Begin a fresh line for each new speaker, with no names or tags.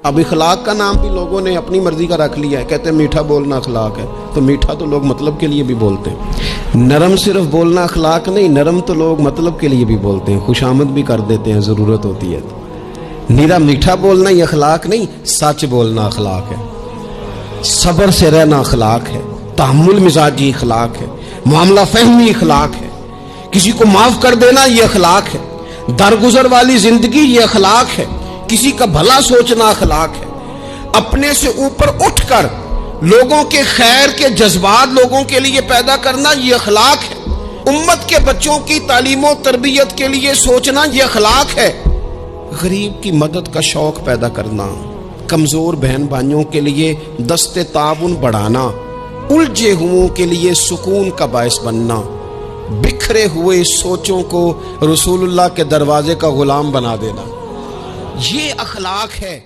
اب اخلاق کا نام بھی لوگوں نے اپنی مرضی کا رکھ لیا ہے، کہتے ہیں میٹھا بولنا اخلاق ہے، تو میٹھا تو لوگ مطلب کے لیے بھی بولتے ہیں۔ نرم صرف بولنا اخلاق نہیں، نرم تو لوگ مطلب کے لیے بھی بولتے ہیں، خوشامد بھی کر دیتے ہیں ضرورت ہوتی ہے تو۔ نیرا میٹھا بولنا یہ اخلاق نہیں، سچ بولنا اخلاق ہے، صبر سے رہنا اخلاق ہے، تحمل مزاجی اخلاق ہے، معاملہ فہمی اخلاق ہے، کسی کو معاف کر دینا یہ اخلاق ہے، درگزر والی زندگی یہ اخلاق ہے، کسی کا بھلا سوچنا اخلاق ہے، اپنے سے اوپر اٹھ کر لوگوں کے خیر کے جذبات لوگوں کے لیے پیدا کرنا یہ اخلاق ہے، امت کے بچوں کی تعلیم و تربیت کے لیے سوچنا یہ اخلاق ہے، غریب کی مدد کا شوق پیدا کرنا، کمزور بہن بھائیوں کے لیے دست تعاون بڑھانا، الجھے ہوئوں کے لیے سکون کا باعث بننا، بکھرے ہوئے سوچوں کو رسول اللہ کے دروازے کا غلام بنا دینا، یہ اخلاق ہے۔